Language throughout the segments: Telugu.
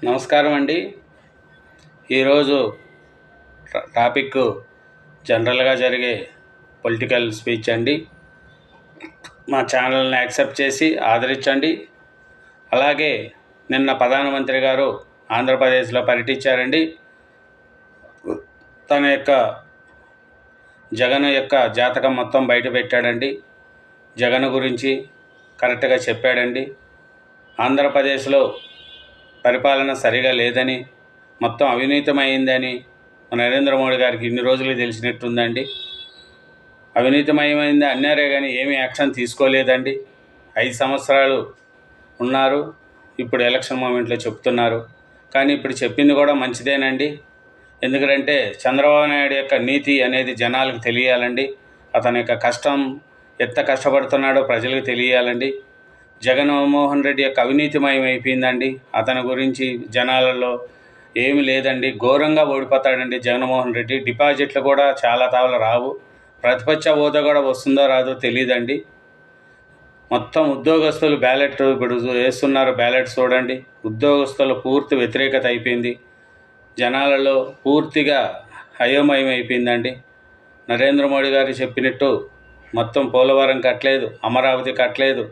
నమస్కారం అండి. ఈరోజు టాపిక్ జనరల్గా జరిగే పొలిటికల్ స్పీచ్ అండి. మా ఛానల్ని యాక్సెప్ట్ చేసి ఆదరించండి. అలాగే నిన్న ప్రధానమంత్రి గారు ఆంధ్రప్రదేశ్లో పర్యటించారండి. తన యొక్క జగన్ యొక్క జాతకం మొత్తం బయట పెట్టాడండి. జగన్ గురించి కరెక్ట్గా చెప్పాడండి. ఆంధ్రప్రదేశ్లో పరిపాలన సరిగా లేదని, మొత్తం అవినీతమైందని నరేంద్ర మోడీ గారికి ఇన్ని రోజులు తెలిసినట్టుందండి. అవినీతిమయమైంది అన్నారే కానీ ఏమీ యాక్షన్ తీసుకోలేదండి. 5 సంవత్సరాలు ఉన్నారు, ఇప్పుడు ఎలక్షన్ మూమెంట్లో చెప్తున్నారు. కానీ ఇప్పుడు చెప్పింది కూడా మంచిదేనండి. ఎందుకంటే చంద్రబాబు నాయుడు యొక్క నీతి అనేది జనాలకు తెలియాలండి. అతని యొక్క కష్టం ఎంత కష్టపడుతున్నాడో ప్రజలకు తెలియాలండి. జగన్మోహన్ రెడ్డి యొక్క అవినీతిమయం అయిపోయిందండి. అతని గురించి జనాలలో ఏమి లేదండి. ఘోరంగా ఓడిపోతాడండి జగన్మోహన్ రెడ్డి. డిపాజిట్లు కూడా చాలా తావలు రావు. ప్రతిపక్ష హోదా కూడా వస్తుందో రాదో తెలియదండి. మొత్తం ఉద్యోగస్తులు బ్యాలెట్ ఇప్పుడు వేస్తున్నారు. బ్యాలెట్ చూడండి, ఉద్యోగస్తులు పూర్తి వ్యతిరేకత అయిపోయింది. జనాలలో పూర్తిగా అయోమయం అయిపోయిందండి. నరేంద్ర మోడీ గారు చెప్పినట్టు మొత్తం పోలవరం కట్టలేదు, అమరావతి కట్టలేదు,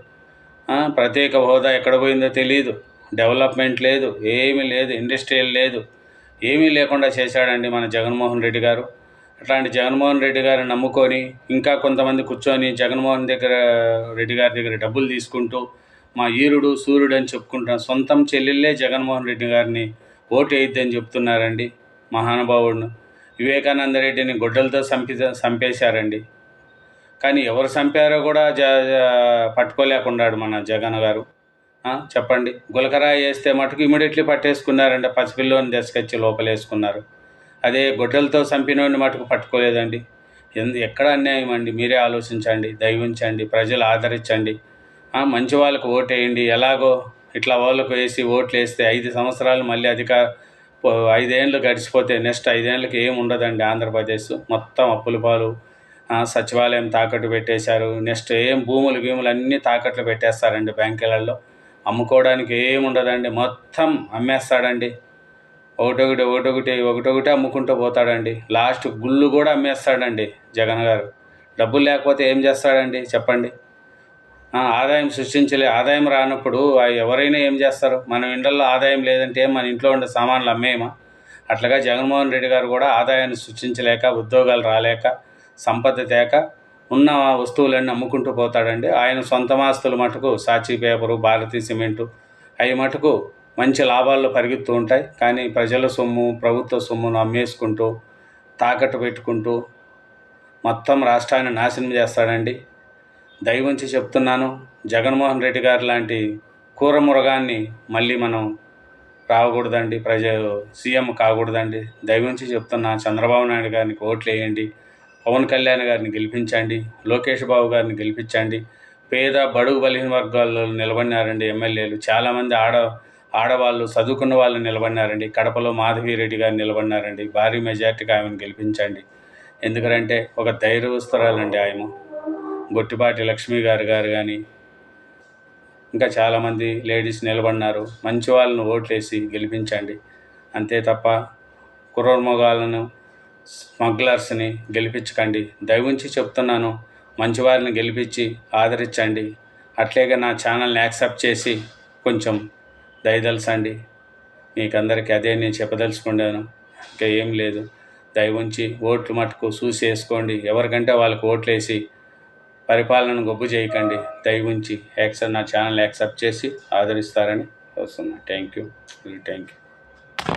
ప్రత్యేక హోదా ఎక్కడ పోయిందో తెలియదు, డెవలప్మెంట్ లేదు, ఏమీ లేదు, ఇండస్ట్రియల్ లేదు, ఏమీ లేకుండా చేశాడండి మన జగన్మోహన్ రెడ్డి గారు. అట్లాంటి జగన్మోహన్ రెడ్డి గారిని నమ్ముకొని ఇంకా కొంతమంది కూర్చొని జగన్మోహన్ రెడ్డి గారి దగ్గర డబ్బులు తీసుకుంటూ మా ఈరుడు సూర్యుడు అని చెప్పుకుంటున్న సొంతం చెల్లెళ్ళే జగన్మోహన్ రెడ్డి గారిని ఓటు వేయద్దని చెప్తున్నారండి. మహానుభావుడును వివేకానంద రెడ్డిని గొడ్డలతో చంపేశారండి. కానీ ఎవరు చంపారో కూడా పట్టుకోలేకున్నాడు మన జగన్ గారు. చెప్పండి, గులకరాయి వేస్తే మటుకు ఇమీడియట్లీ పట్టేసుకున్నారండి. పసిపిల్లోని తీసుకొచ్చి లోపలేసుకున్నారు. అదే గొడ్డలతో చంపినోడిని మటుకు పట్టుకోలేదండి. ఎక్కడ అన్యాయం అండి? మీరే ఆలోచించండి, దయవుంచండి, ప్రజలు ఆదరించండి, మంచి వాళ్ళకు ఓటేయండి. ఎలాగో ఇట్లా వాళ్ళకు వేసి ఓట్లు వేస్తే 5 సంవత్సరాలు మళ్ళీ 5 ఏళ్ళు గడిచిపోతే నెక్స్ట్ 5 ఏళ్ళకి ఏమి ఉండదండి. ఆంధ్రప్రదేశ్ మొత్తం అప్పుల పాలు, సచివాలయం తాకట్టు పెట్టేశారు. నెక్స్ట్ ఏం భూములు అన్నీ తాకట్లు పెట్టేస్తారండి. బ్యాంకులలో అమ్ముకోవడానికి ఏముండదండి, మొత్తం అమ్మేస్తాడండి. ఒకటొకటి అమ్ముకుంటూ పోతాడండి. లాస్ట్ గుళ్ళు కూడా అమ్మేస్తాడండి జగన్ గారు. డబ్బులు లేకపోతే ఏం చేస్తాడండి చెప్పండి? ఆదాయం ఆదాయం రానప్పుడు ఎవరైనా ఏం చేస్తారు? మనం ఇండ్లలో ఆదాయం లేదంటే మన ఇంట్లో ఉండే సామాన్లు అమ్మేయమా? అట్లాగా జగన్మోహన్ రెడ్డి గారు కూడా ఆదాయాన్ని సృష్టించలేక, ఉద్యోగాలు రాలేక, సంపద తేక ఉన్న వస్తువులన్నీ అమ్ముకుంటూ పోతాడండి. ఆయన సొంత ఆస్తులు మటుకు సాక్షి పేపరు, భారతీ సిమెంటు అవి మటుకు మంచి లాభాల్లో పరిగెత్తూ ఉంటాయి. కానీ ప్రజల సొమ్ము, ప్రభుత్వ సొమ్మును అమ్మేసుకుంటూ తాకట్టు పెట్టుకుంటూ మొత్తం రాష్ట్రాన్ని నాశనం చేస్తాడండి. దయవుంచి చెప్తున్నాను, జగన్మోహన్ రెడ్డి గారు లాంటి కూరమురగాన్ని మళ్ళీ మనం రాకూడదండి. సీఎం కాకూడదండి. దయవుంచి చెప్తున్నా, చంద్రబాబు నాయుడు గారికి ఓట్లు వేయండి, పవన్ కళ్యాణ్ గారిని గెలిపించండి, లోకేష్ బాబు గారిని గెలిపించండి. పేద బడుగు బలహీన వర్గాల్లో నిలబడినారండి ఎమ్మెల్యేలు. చాలామంది ఆడవాళ్ళు, చదువుకున్న వాళ్ళు నిలబడినారండి. కడపలో మాధవిరెడ్డి గారు నిలబడినారండి. భారీ మెజార్టీగా ఆమెను గెలిపించండి. ఎందుకంటే ఒక ధైర్యవస్తురాలండి ఆమె. గొట్టిపాటి లక్ష్మీ గారు కానీ ఇంకా చాలామంది లేడీస్ నిలబడినారు. మంచి వాళ్ళను ఓట్లేసి గెలిపించండి. అంతే తప్ప కుర్రమొగాళ్ళను, స్మగ్లర్స్ని గెలిపించకండి. దయవుంచి చెప్తున్నాను, మంచివారిని గెలిపించి ఆదరించండి. అట్లాగే నా ఛానల్ని యాక్సెప్ట్ చేసి కొంచెం దయదలసండి. మీకందరికీ అదే నేను చెప్పదలుచుకున్నాను. ఇంకా ఏం లేదు. దయవుంచి ఓట్లు మటుకు చూసి వేసుకోండి. ఎవరికంటే వాళ్ళకు ఓట్లేసి పరిపాలనను గొప్ప చేయకండి. దయవుంచి నా ఛానల్ యాక్సెప్ట్ చేసి ఆదరిస్తారని వస్తున్నాను. Thank you.